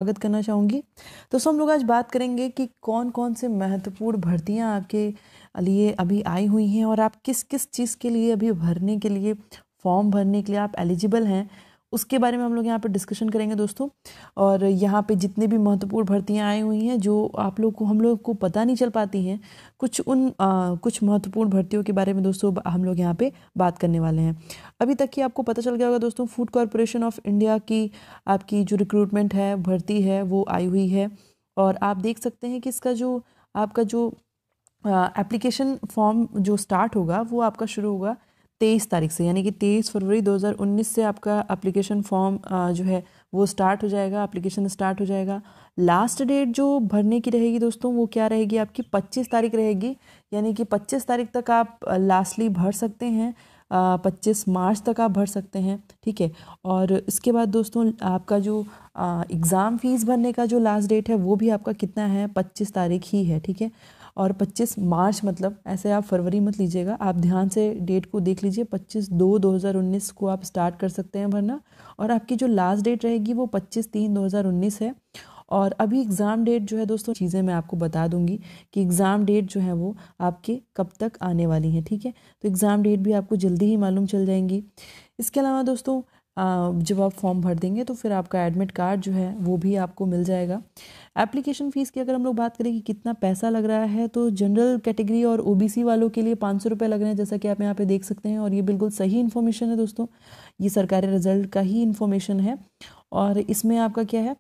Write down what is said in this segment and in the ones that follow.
स्वागत करना चाहूँगी। दोस्तों हम लोग आज बात करेंगे कि कौन कौन से महत्वपूर्ण भर्तियां आपके लिए अभी आई हुई हैं और आप किस किस चीज़ के लिए अभी भरने के लिए फॉर्म भरने के लिए आप एलिजिबल हैं, उसके बारे में हम लोग यहाँ पर डिस्कशन करेंगे दोस्तों। और यहाँ पे जितने भी महत्वपूर्ण भर्तियां आई हुई हैं जो आप लोग को हम लोग को पता नहीं चल पाती हैं, कुछ महत्वपूर्ण भर्तियों के बारे में दोस्तों हम लोग यहाँ पे बात करने वाले हैं। अभी तक की आपको पता चल गया होगा दोस्तों, फूड कॉरपोरेशन ऑफ इंडिया की आपकी जो रिक्रूटमेंट है, भर्ती है, वो आई हुई है। और आप देख सकते हैं कि इसका जो आपका जो एप्लीकेशन फॉर्म जो स्टार्ट होगा वो आपका शुरू होगा 23 तारीख से, यानी कि 23 फरवरी 2019 से आपका एप्लीकेशन फॉर्म जो है वो स्टार्ट हो जाएगा, एप्लीकेशन स्टार्ट हो जाएगा। लास्ट डेट जो भरने की रहेगी दोस्तों वो क्या रहेगी, आपकी 25 तारीख रहेगी, यानी कि 25 तारीख तक आप लास्टली भर सकते हैं, 25 मार्च तक आप भर सकते हैं, ठीक है। और इसके बाद दोस्तों आपका जो एग्ज़ाम फ़ीस भरने का जो लास्ट डेट है वो भी आपका कितना है, 25 तारीख ही है, ठीक है। और 25 मार्च मतलब ऐसे आप फरवरी मत लीजिएगा, आप ध्यान से डेट को देख लीजिए, 25/2/2019 को आप स्टार्ट कर सकते हैं भरना। और आपकी जो लास्ट डेट रहेगी वो 25/3/2019 है। और अभी एग्ज़ाम डेट जो है दोस्तों, चीज़ें मैं आपको बता दूंगी कि एग्ज़ाम डेट जो है वो आपके कब तक आने वाली हैं, ठीक है। तो एग्ज़ाम डेट भी आपको जल्दी ही मालूम चल जाएंगी। इसके अलावा दोस्तों जब आप फॉर्म भर देंगे तो फिर आपका एडमिट कार्ड जो है वो भी आपको मिल जाएगा। एप्लीकेशन फ़ीस की अगर हम लोग बात करें कि कितना पैसा लग रहा है, तो जनरल कैटेगरी और ओबीसी वालों के लिए 500 रुपये लग रहे हैं, जैसा कि आप यहाँ पे देख सकते हैं। और ये बिल्कुल सही इन्फॉर्मेशन है दोस्तों, ये सरकारी रिजल्ट का ही इन्फॉर्मेशन है। और इसमें आपका क्या है,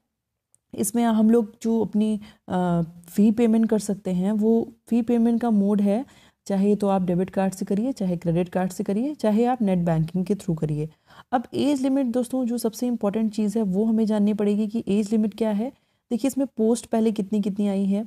इसमें हम लोग जो अपनी फ़ी पेमेंट कर सकते हैं, वो फ़ी पेमेंट का मोड है, चाहे तो आप डेबिट कार्ड से करिए, चाहे क्रेडिट कार्ड से करिए, चाहे आप नेट बैंकिंग के थ्रू करिए। अब एज लिमिट दोस्तों, जो सबसे इम्पॉर्टेंट चीज़ है वो हमें जाननी पड़ेगी कि एज लिमिट क्या है। देखिए इसमें पोस्ट पहले कितनी कितनी आई है।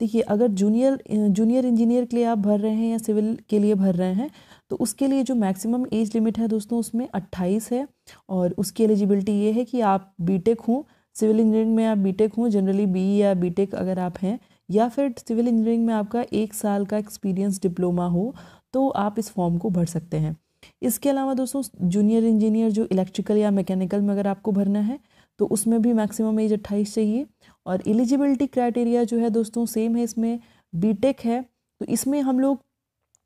देखिए अगर जूनियर इंजीनियर के लिए आप भर रहे हैं या सिविल के लिए भर रहे हैं, तो उसके लिए जो मैक्सिमम एज लिमिट है दोस्तों उसमें 28 है। और उसकी एलिजिबिलिटी ये है कि आप बीटेक हों, सिविल इंजीनियरिंग में आप बीटेक हों, जनरली बीई या बीटेक अगर आप हैं, या फिर सिविल इंजीनियरिंग में आपका 1 साल का एक्सपीरियंस डिप्लोमा हो, तो आप इस फॉर्म को भर सकते हैं। इसके अलावा दोस्तों जूनियर इंजीनियर जो इलेक्ट्रिकल या मैकेनिकल में अगर आपको भरना है, तो उसमें भी मैक्सिमम एज 28 चाहिए। और एलिजिबिलिटी क्राइटेरिया जो है दोस्तों सेम है, इसमें बीटेक है। तो इसमें हम लोग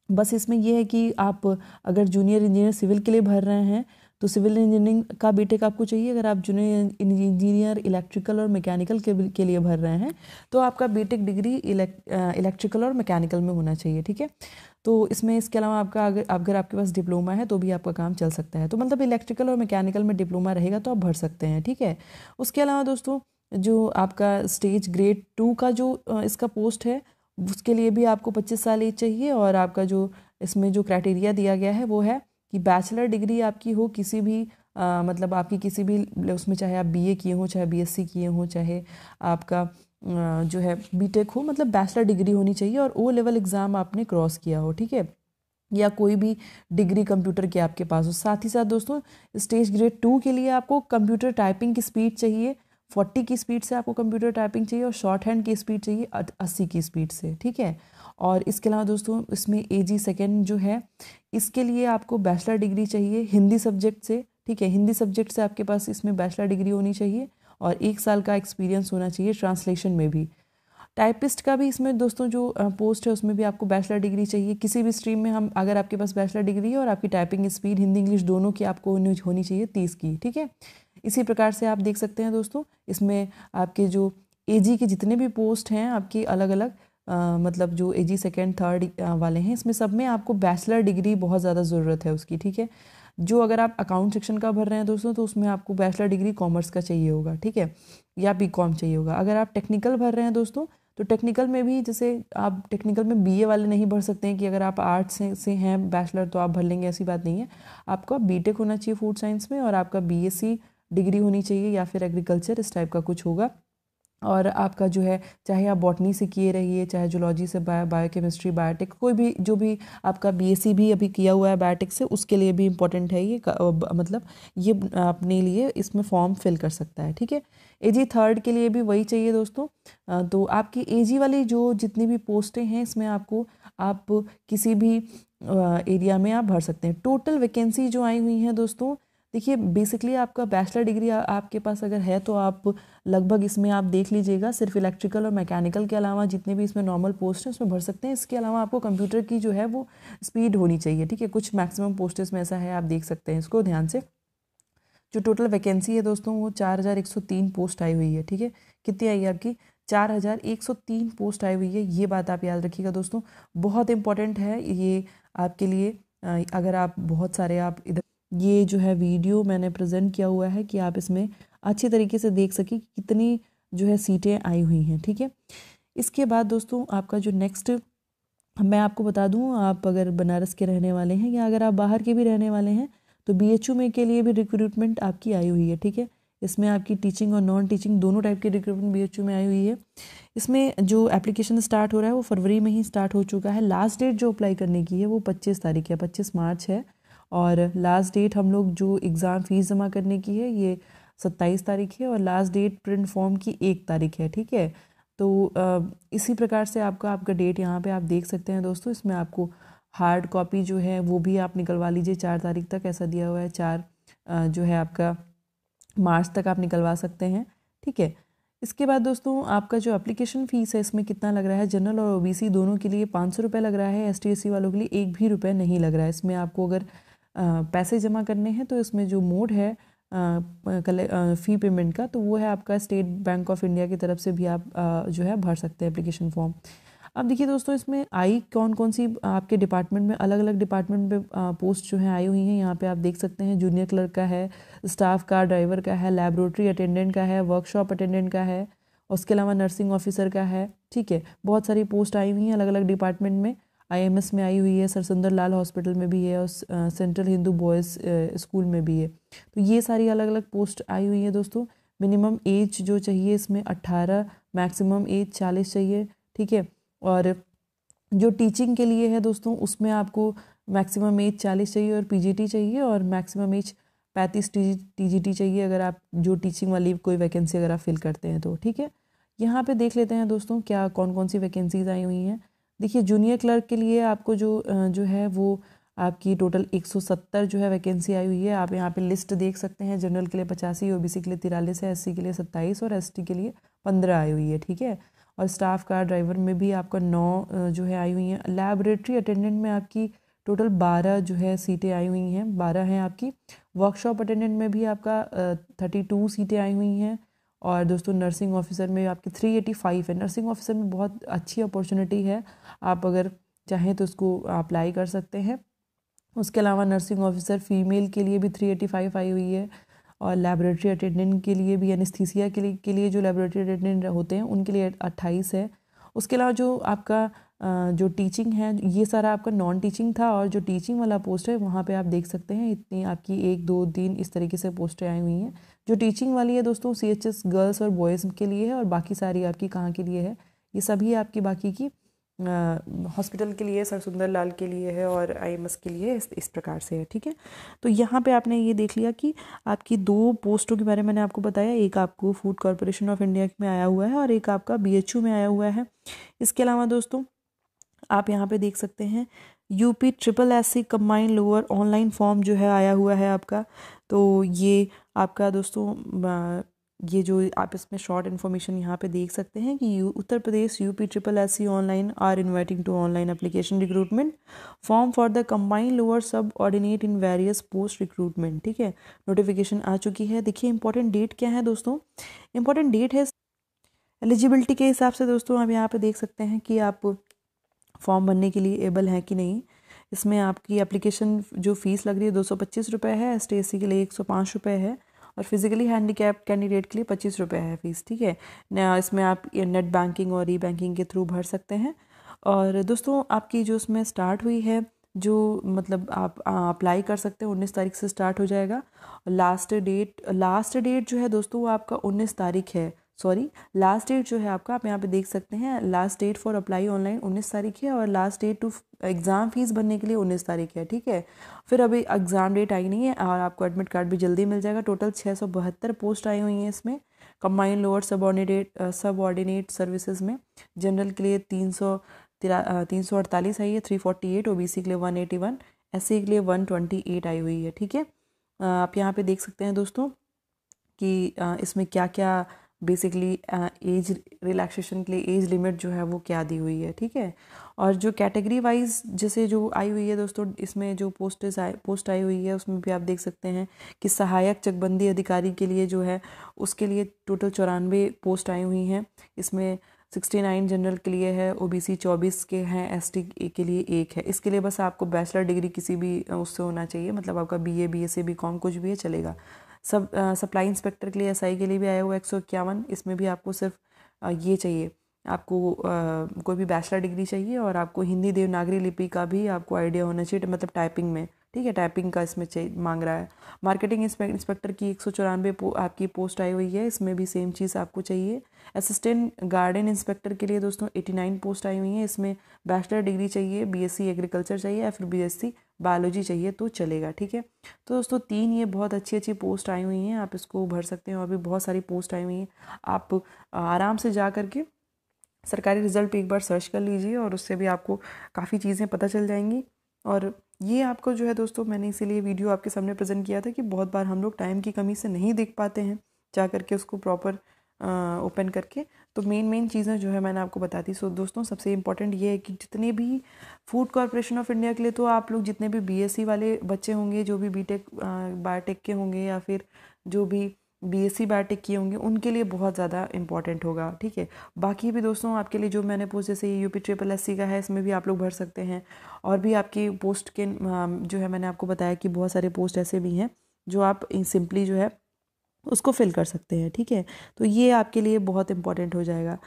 बस इसमें यह है कि आप अगर जूनियर इंजीनियर सिविल के लिए भर रहे हैं तो सिविल इंजीनियरिंग का बीटेक आपको चाहिए। अगर आप जूनियर इंजीनियर इलेक्ट्रिकल और मैकेनिकल के लिए भर रहे हैं तो आपका बीटेक डिग्री इलेक्ट्रिकल और मैकेनिकल में होना चाहिए, ठीक है। तो इसमें इसके अलावा आपका अगर आपके पास डिप्लोमा है तो भी आपका काम चल सकता है। तो मतलब इलेक्ट्रिकल और मैकेनिकल में डिप्लोमा रहेगा तो आप भर सकते हैं, ठीक है। उसके अलावा दोस्तों जो आपका स्टेज ग्रेड 2 का जो इसका पोस्ट है, उसके लिए भी आपको 25 साल एज चाहिए। और आपका जो इसमें जो क्राइटेरिया दिया गया है वो है कि बैचलर डिग्री आपकी हो किसी भी मतलब आपकी किसी भी उसमें, चाहे आप बीए किए हों, चाहे बीएससी किए हों, चाहे आपका जो है बीटेक हो, मतलब बैचलर डिग्री होनी चाहिए और ओ लेवल एग्ज़ाम आपने क्रॉस किया हो, ठीक है। या कोई भी डिग्री कंप्यूटर की आपके पास हो। साथ ही साथ दोस्तों स्टेज ग्रेड 2 के लिए आपको कंप्यूटर टाइपिंग की स्पीड चाहिए, 40 की स्पीड से आपको कंप्यूटर टाइपिंग चाहिए, और शॉर्ट हैंड की स्पीड चाहिए 80 की स्पीड से, ठीक है। और इसके अलावा दोस्तों इसमें एजी सेकेंड जो है, इसके लिए आपको बैचलर डिग्री चाहिए हिंदी सब्जेक्ट से, ठीक है। हिंदी सब्जेक्ट से आपके पास इसमें बैचलर डिग्री होनी चाहिए और 1 साल का एक्सपीरियंस होना चाहिए ट्रांसलेशन में भी। टाइपिस्ट का भी इसमें दोस्तों जो पोस्ट है उसमें भी आपको बैचलर डिग्री चाहिए किसी भी स्ट्रीम में। हम अगर आपके पास बैचलर डिग्री है और आपकी टाइपिंग स्पीड हिंदी इंग्लिश दोनों की आपको होनी चाहिए 30 की, ठीक है। इसी प्रकार से आप देख सकते हैं दोस्तों, इसमें आपके जो एजी के जितने भी पोस्ट हैं आपकी अलग अलग मतलब जो एजी सेकेंड थर्ड वाले हैं, इसमें सब में आपको बैचलर डिग्री बहुत ज़्यादा ज़रूरत है उसकी, ठीक है। जो अगर आप अकाउंट सेक्शन का भर रहे हैं दोस्तों तो उसमें आपको बैचलर डिग्री कॉमर्स का चाहिए होगा, ठीक है, या बीकॉम चाहिए होगा। अगर आप टेक्निकल भर रहे हैं दोस्तों तो टेक्निकल में भी, जैसे आप टेक्निकल में बीए वाले नहीं भर सकते हैं कि अगर आप आर्ट्स से हैं बैचलर तो आप भर लेंगे, ऐसी बात नहीं है। आपका बीटेक होना चाहिए फूड साइंस में और आपका बीएससी डिग्री होनी चाहिए या फिर एग्रीकल्चर, इस टाइप का कुछ होगा। और आपका जो है चाहे आप बॉटनी से किए रहिए, चाहे जूलॉजी से, बायोकेमिस्ट्री, बायोटेक, कोई भी जो भी आपका बीएससी भी अभी किया हुआ है बायोटेक से, उसके लिए भी इम्पोर्टेंट है ये मतलब ये अपने लिए इसमें फॉर्म फिल कर सकता है, ठीक है। एजी थर्ड के लिए भी वही चाहिए दोस्तों। तो आपकी एजी वाली जो जितनी भी पोस्टें हैं इसमें आपको आप किसी भी एरिया में आप भर सकते हैं। टोटल वैकेंसी जो आई हुई हैं दोस्तों देखिए बेसिकली आपका बैचलर डिग्री आपके पास अगर है तो आप लगभग इसमें आप देख लीजिएगा सिर्फ इलेक्ट्रिकल और मैकेनिकल के अलावा जितने भी इसमें नॉर्मल पोस्ट हैं उसमें भर सकते हैं। इसके अलावा आपको कंप्यूटर की जो है वो स्पीड होनी चाहिए, ठीक है। कुछ मैक्सिमम पोस्टेस में ऐसा है, आप देख सकते हैं इसको ध्यान से। जो टोटल वैकेंसी है दोस्तों वो 4103 पोस्ट आई हुई है, ठीक है। कितनी आई है आपकी? 4103 पोस्ट आई हुई है। ये बात आप याद रखिएगा दोस्तों, बहुत इंपॉर्टेंट है ये आपके लिए। अगर आप बहुत सारे आप इधर ये जो है वीडियो मैंने प्रेजेंट किया हुआ है कि आप इसमें अच्छी तरीके से देख सकें कि कितनी जो है सीटें आई हुई हैं, ठीक है। इसके बाद दोस्तों आपका जो नेक्स्ट मैं आपको बता दूं, आप अगर बनारस के रहने वाले हैं या अगर आप बाहर के भी रहने वाले हैं तो बीएचयू में के लिए भी रिक्रूटमेंट आपकी आई हुई है, ठीक है। इसमें आपकी टीचिंग और नॉन टीचिंग दोनों टाइप की रिक्रूटमेंट बीएचयू में आई हुई है। इसमें जो एप्लीकेशन स्टार्ट हो रहा है वो फरवरी में ही स्टार्ट हो चुका है। लास्ट डेट जो अप्लाई करने की है वो 25 तारीख है, 25 मार्च है। और लास्ट डेट हम लोग जो एग्ज़ाम फ़ीस जमा करने की है ये 27 तारीख है। और लास्ट डेट प्रिंट फॉर्म की 1 तारीख है, ठीक है। तो इसी प्रकार से आपका डेट यहाँ पे आप देख सकते हैं दोस्तों। इसमें आपको हार्ड कॉपी जो है वो भी आप निकलवा लीजिए 4 तारीख तक, ऐसा दिया हुआ है। 4 जो है आपका मार्च तक आप निकलवा सकते हैं, ठीक है। इसके बाद दोस्तों आपका जो एप्लीकेशन फ़ीस है इसमें कितना लग रहा है? जनरल और ओबीसी दोनों के लिए 500 रुपये लग रहा है। एसटी एससी वालों के लिए 1 भी रुपये नहीं लग रहा है। इसमें आपको अगर पैसे जमा करने हैं तो इसमें जो मोड है फ़ी पेमेंट का तो वो है आपका स्टेट बैंक ऑफ इंडिया की तरफ से भी आप जो है भर सकते हैं एप्लीकेशन फॉर्म। अब देखिए दोस्तों इसमें आई कौन कौन सी आपके डिपार्टमेंट में, अलग अलग डिपार्टमेंट में पोस्ट जो है आई हुई हैं। यहाँ पे आप देख सकते हैं जूनियर क्लर्क का है, स्टाफ कार ड्राइवर का है, लैबोरेटरी अटेंडेंट का है, वर्कशॉप अटेंडेंट का है, उसके अलावा नर्सिंग ऑफिसर का है, ठीक है। बहुत सारी पोस्ट आई हुई हैं अलग अलग डिपार्टमेंट में। आईएमएस में आई हुई है, सर सुंदर लाल हॉस्पिटल में भी है और सेंट्रल हिंदू बॉयज़ स्कूल में भी है। तो ये सारी अलग अलग पोस्ट आई हुई है दोस्तों। मिनिमम एज जो चाहिए इसमें 18, मैक्सिमम एज 40 चाहिए, ठीक है। और जो टीचिंग के लिए है दोस्तों उसमें आपको मैक्सिमम एज 40 चाहिए और पीजीटी चाहिए, और मैक्सिमम एज 35 टीजीटी चाहिए अगर आप जो टीचिंग वाली कोई वैकेंसी अगर आप फिल करते हैं तो, ठीक है। यहाँ पे देख लेते हैं दोस्तों क्या कौन कौन सी वैकेंसीज आई हुई हैं। देखिए जूनियर क्लर्क के लिए आपको जो है वो आपकी टोटल 170 जो है वैकेंसी आई हुई है। आप यहाँ पे लिस्ट देख सकते हैं। जनरल के लिए 85, ओबीसी के लिए 43 है, एससी के लिए 27 और एसटी के लिए 15 आई हुई है, ठीक है। और स्टाफ कार ड्राइवर में भी आपका 9 जो है आई हुई हैं। लैबोरेटरी अटेंडेंट में आपकी टोटल 12 जो है सीटें आई हुई हैं, 12 हैं आपकी। वर्कशॉप अटेंडेंट में भी आपका 32 सीटें आई हुई हैं। और दोस्तों नर्सिंग ऑफिसर में आपकी 385 है। नर्सिंग ऑफिसर में बहुत अच्छी अपॉर्चुनिटी है, आप अगर चाहें तो उसको अप्लाई कर सकते हैं। उसके अलावा नर्सिंग ऑफिसर फीमेल के लिए भी 385 आई हुई है। और लैबोरेटरी अटेंडेंट के लिए भी, एनेस्थीसिया के लिए जो लैबोरेटरी अटेंडेंट होते हैं उनके लिए 28 है। उसके अलावा जो आपका जो टीचिंग है ये सारा आपका नॉन टीचिंग था, और जो टीचिंग वाला पोस्ट है वहाँ पे आप देख सकते हैं इतनी आपकी 1, 2, 3 इस तरीके से पोस्टें आई हुई हैं। जो टीचिंग वाली है दोस्तों सीएचएस गर्ल्स और बॉयज़ के लिए है, और बाकी सारी आपकी कहाँ के लिए है? ये सभी आपकी बाकी की हॉस्पिटल के लिए, सर सुंदर लाल के लिए है और आईएमएस के लिए इस प्रकार से है, ठीक है। तो यहाँ पे आपने ये देख लिया कि आपकी 2 पोस्टों के बारे में मैंने आपको बताया। एक आपको फूड कॉरपोरेशन ऑफ इंडिया में आया हुआ है और एक आपका बीएचयू में आया हुआ है। इसके अलावा दोस्तों आप यहाँ पे देख सकते हैं UP SSSC combined lower online form जो है आया हुआ है आपका। तो ये आपका दोस्तों ये जो आप इसमें शॉर्ट इन्फॉर्मेशन यहाँ पे देख सकते हैं कि Uttar Pradesh UP SSSC online are inviting to online application recruitment form for the combined lower subordinate in various post recruitment, ठीक है। नोटिफिकेशन आ चुकी है। देखिए इंपॉर्टेंट डेट क्या है दोस्तों? इंपॉर्टेंट डेट है एलिजिबिलिटी के हिसाब से दोस्तों आप यहाँ पे देख सकते हैं कि आप फॉर्म भरने के लिए एबल हैं कि नहीं। इसमें आपकी एप्लीकेशन जो फ़ीस लग रही है 225 रुपये है, एसटी एससी के लिए 105 रुपये है, और फिजिकली हैंडीकैप कैंडिडेट के लिए 25 रुपये है फ़ीस, ठीक है। इसमें आप नेट बैंकिंग और ई बैंकिंग के थ्रू भर सकते हैं। और दोस्तों आपकी जो इसमें स्टार्ट हुई है, जो मतलब आप अप्लाई कर सकते हैं 19 तारीख से स्टार्ट हो जाएगा। लास्ट डेट जो है दोस्तों वो आपका 19 तारीख है। लास्ट डेट जो है आपका आप यहाँ पे देख सकते हैं, last date for apply online 19 तारीख है, और last date to exam fees भरने के लिए 19 तारीख है, ठीक है। फिर अभी एग्ज़ाम डेट आई नहीं है, और आपको एडमिट कार्ड भी जल्दी मिल जाएगा। टोटल 672 पोस्ट आई हुई हैं इसमें कंबाइंड लोअर सबऑर्डिनेट सर्विसेज में। जनरल के लिए 348 आई है, 348, ओबीसी के लिए 181, एससी के लिए 128 आई हुई है, ठीक है। आप यहाँ पे देख सकते हैं दोस्तों कि इसमें क्या क्या बेसिकली एज रिलैक्सेशन के लिए एज लिमिट जो है वो क्या दी हुई है, ठीक है। और जो कैटेगरी वाइज जैसे जो आई हुई है दोस्तों, इसमें जो पोस्ट आई हुई है उसमें भी आप देख सकते हैं कि सहायक चकबंदी अधिकारी के लिए जो है उसके लिए टोटल 94 पोस्ट आई हुई हैं। इसमें 69 जनरल के लिए है, ओबीसी 24 के हैं, एसटी के लिए 1 है। इसके लिए बस आपको बैचलर डिग्री किसी भी उससे होना चाहिए, मतलब आपका बीए, बीएससी, बीकॉम कुछ भी है चलेगा। सप्लाई इंस्पेक्टर के लिए, एसआई के लिए भी आया हुआ 151। इसमें भी आपको सिर्फ ये चाहिए, आपको कोई भी बैचलर डिग्री चाहिए और आपको हिंदी देवनागरी लिपि का भी आपको आइडिया होना चाहिए, मतलब टाइपिंग में, ठीक है, टाइपिंग का इसमें मांग रहा है। मार्केटिंग इंस्पेक्टर की 194 आपकी पोस्ट आई हुई है, इसमें भी सेम चीज़ आपको चाहिए। असिस्टेंट गार्डन इंस्पेक्टर के लिए दोस्तों 89 पोस्ट आई हुई हैं। इसमें बैचलर डिग्री चाहिए, बीएससी एग्रीकल्चर चाहिए या फिर बीएससी बायोलॉजी चाहिए तो चलेगा, ठीक है। तो दोस्तों 3 ये बहुत अच्छी अच्छी पोस्ट आई हुई हैं, आप इसको भर सकते हैं। और भी बहुत सारी पोस्ट आई हुई हैं, आप आराम से जा करके सरकारी रिजल्ट पे एक बार सर्च कर लीजिए और उससे भी आपको काफ़ी चीज़ें पता चल जाएंगी। और ये आपको जो है दोस्तों, मैंने इसीलिए वीडियो आपके सामने प्रेजेंट किया था कि बहुत बार हम लोग टाइम की कमी से नहीं देख पाते हैं जा करके उसको प्रॉपर ओपन करके। तो मेन चीज़ें जो है मैंने आपको बता दी। सो दोस्तों सबसे इम्पॉर्टेंट ये है कि जितने भी फूड कॉरपोरेशन ऑफ इंडिया के लिए, तो आप लोग जितने भी बीएससी वाले बच्चे होंगे, जो भी बीटेक बायोटेक के होंगे या फिर जो भी बीएससी बायोटेक किए होंगे, उनके लिए बहुत ज़्यादा इंपॉर्टेंट होगा, ठीक है। बाकी भी दोस्तों आपके लिए जो मैंने पोस्ट, जैसे यूपी ट्रिपल एससी का है, इसमें भी आप लोग भर सकते हैं। और भी आपकी पोस्ट के जो है मैंने आपको बताया कि बहुत सारे पोस्ट ऐसे भी हैं जो आप सिंपली जो है उसको फिल कर सकते हैं, ठीक है। तो ये आपके लिए बहुत इंपॉर्टेंट हो जाएगा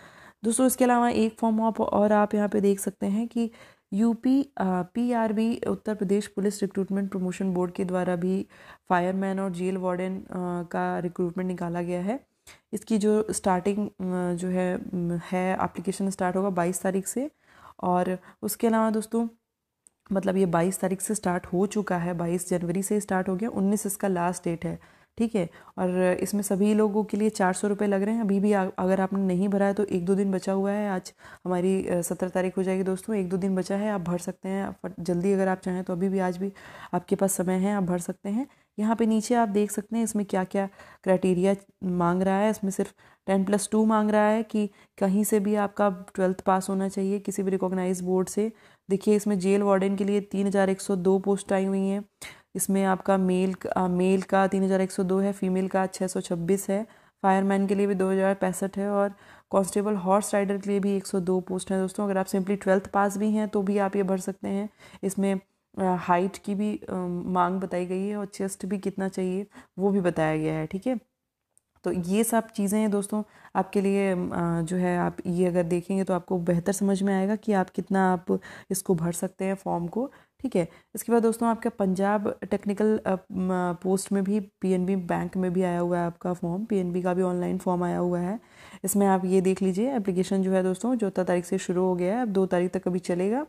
दोस्तों। इसके अलावा एक फॉर्म आप और आप यहाँ पे देख सकते हैं कि UP PRB Uttar Pradesh police recruitment promotion board के द्वारा भी फायरमैन और जेल वार्डन का रिक्रूटमेंट निकाला गया है। इसकी जो स्टार्टिंग जो है एप्लीकेशन स्टार्ट होगा 22 तारीख से। और उसके अलावा दोस्तों मतलब ये 22 तारीख से स्टार्ट हो चुका है, 22 जनवरी से स्टार्ट हो गया, 19 इसका लास्ट डेट है, ठीक है। और इसमें सभी लोगों के लिए 400 रुपये लग रहे हैं। अभी भी अगर आपने नहीं भरा है तो 1-2 दिन बचा हुआ है। आज हमारी 17 तारीख हो जाएगी दोस्तों, 1-2 दिन बचा है, आप भर सकते हैं जल्दी अगर आप चाहें तो। अभी भी आज भी आपके पास समय है, आप भर सकते हैं। यहाँ पे नीचे आप देख सकते हैं इसमें क्या क्या क्राइटेरिया मांग रहा है। इसमें सिर्फ 10+2 मांग रहा है कि कहीं से भी आपका 12th पास होना चाहिए किसी भी रिकॉग्नाइज बोर्ड से। देखिए इसमें जेल वार्डन के लिए 3102 पोस्ट आई हुई हैं। इसमें आपका मेल का 3102 है, फीमेल का 626 है, फायरमैन के लिए भी 2065 है, और कांस्टेबल हॉर्स राइडर के लिए भी 102 पोस्ट हैं दोस्तों। अगर आप सिंपली 12th पास भी हैं तो भी आप ये भर सकते हैं। इसमें हाइट की भी मांग बताई गई है और चेस्ट भी कितना चाहिए वो भी बताया गया है, ठीक है। तो ये सब चीज़ें हैं दोस्तों आपके लिए, जो है आप ये अगर देखेंगे तो आपको बेहतर समझ में आएगा कि आप कितना आप इसको भर सकते हैं फॉर्म को, ठीक है। इसके बाद दोस्तों आपका पंजाब टेक्निकल पोस्ट में भी पीएनबी बैंक में भी आया हुआ है आपका फॉर्म, पीएनबी का भी ऑनलाइन फॉर्म आया हुआ है। इसमें आप ये देख लीजिए, एप्लीकेशन जो है दोस्तों 14 तारीख से शुरू हो गया है, अब 2 तारीख तक अभी चलेगा।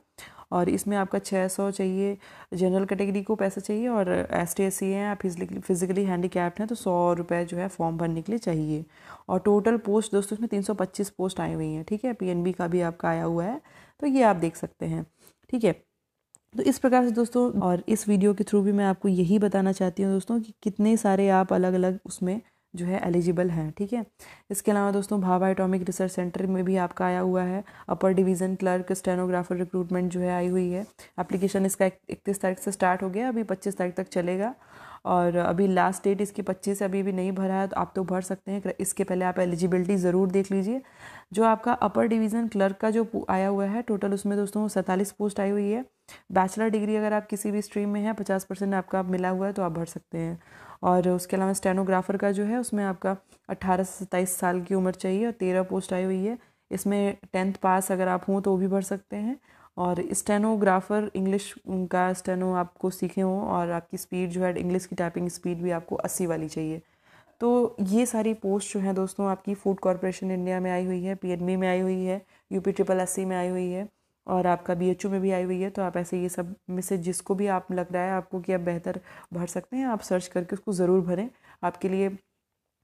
और इसमें आपका 600 चाहिए, जनरल कैटेगरी को पैसा चाहिए, और ST SC हैं, आप फिजिकली हैंडीकैप्ड हैं तो 100 रुपये जो है फॉर्म भरने के लिए चाहिए। और टोटल पोस्ट दोस्तों इसमें 325 पोस्ट आई हुई हैं, ठीक है। पीएनबी का भी आपका आया हुआ है, तो ये आप देख सकते हैं, ठीक है। तो इस प्रकार से दोस्तों, और इस वीडियो के थ्रू भी मैं आपको यही बताना चाहती हूँ दोस्तों कि कितने सारे आप अलग अलग उसमें जो है एलिजिबल हैं, ठीक है। इसके अलावा दोस्तों भाभा एटॉमिक रिसर्च सेंटर में भी आपका आया हुआ है अपर डिवीज़न क्लर्क स्टेनोग्राफर रिक्रूटमेंट जो है आई हुई है। एप्लीकेशन इसका 31 तारीख से स्टार्ट हो गया, अभी 25 तारीख तक चलेगा, और अभी लास्ट डेट इसकी 25 अभी भी नहीं भरा है तो आप तो भर सकते हैं। इसके पहले आप एलिजिबिलिटी ज़रूर देख लीजिए। जो आपका अपर डिवीज़न क्लर्क का जो आया हुआ है टोटल, उसमें दोस्तों 47 पोस्ट आई हुई है। बैचलर डिग्री अगर आप किसी भी स्ट्रीम में हैं, 50% आपका मिला हुआ है तो आप भर सकते हैं। और उसके अलावा स्टेनोग्राफर का जो है उसमें आपका 18 से 27 साल की उम्र चाहिए और 13 पोस्ट आई हुई है। इसमें 10th पास अगर आप हों तो वो भी भर सकते हैं। और स्टेनोग्राफर इंग्लिश का स्टेनो आपको सीखे हों, और आपकी स्पीड जो है इंग्लिश की टाइपिंग स्पीड भी आपको 80 वाली चाहिए। तो ये सारी पोस्ट जो है दोस्तों आपकी फूड कॉरपोरेशन इंडिया में आई हुई है, पीएनबी में आई हुई है, यूपी ट्रिपल एससी में आई हुई है, और आपका बीएचयू में भी आई हुई है। तो आप ऐसे ये सब में से जिसको भी आप लग रहा है आपको कि आप बेहतर भर सकते हैं, आप सर्च करके उसको ज़रूर भरें, आपके लिए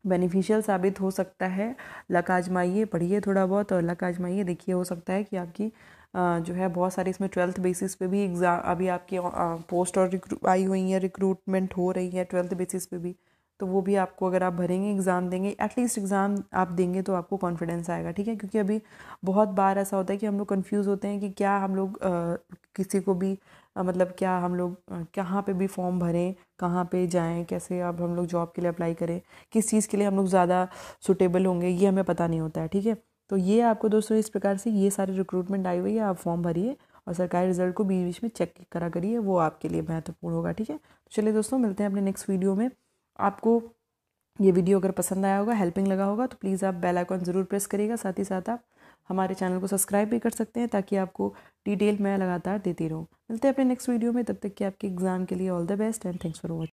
बेनिफिशियल साबित हो सकता है। लक आजमाइए, पढ़िए थोड़ा बहुत और लक आजमाइए, देखिए हो सकता है कि आपकी जो है बहुत सारे इसमें 12th बेसिस पे भी एग्ज़ाम अभी आपकी पोस्ट और आई हुई है, रिक्रूटमेंट हो रही है 12th बेसिस पे भी। तो वो भी आपको अगर आप भरेंगे, एग्ज़ाम देंगे, एटलीस्ट एग्ज़ाम आप देंगे तो आपको कॉन्फिडेंस आएगा, ठीक है। क्योंकि अभी बहुत बार ऐसा होता है कि हम लोग कंफ्यूज होते हैं कि क्या हम लोग किसी को भी मतलब क्या हम लोग कहाँ पे भी फॉर्म भरें, कहाँ पे जाएं, कैसे अब हम लोग जॉब के लिए अप्लाई करें, किस चीज़ के लिए हम लोग ज़्यादा सुटेबल होंगे, ये हमें पता नहीं होता है, ठीक है। तो ये आपको दोस्तों इस प्रकार से ये सारी रिक्रूटमेंट आई हुई है, आप फॉर्म भरिए और सरकारी रिजल्ट को बीच बीच में चेक करा करिए, वो आपके लिए महत्वपूर्ण होगा, ठीक है। तो चलिए दोस्तों, मिलते हैं अपने नेक्स्ट वीडियो में। आपको ये वीडियो अगर पसंद आया होगा, हेल्पिंग लगा होगा, तो प्लीज़ आप बेल आइकॉन ज़रूर प्रेस करिएगा। साथ ही साथ आप हमारे चैनल को सब्सक्राइब भी कर सकते हैं ताकि आपको डिटेल मैं लगातार देती रहूँ। मिलते हैं अपने नेक्स्ट वीडियो में, तब तक कि आपके एग्ज़ाम के लिए all the best and thanks for watching.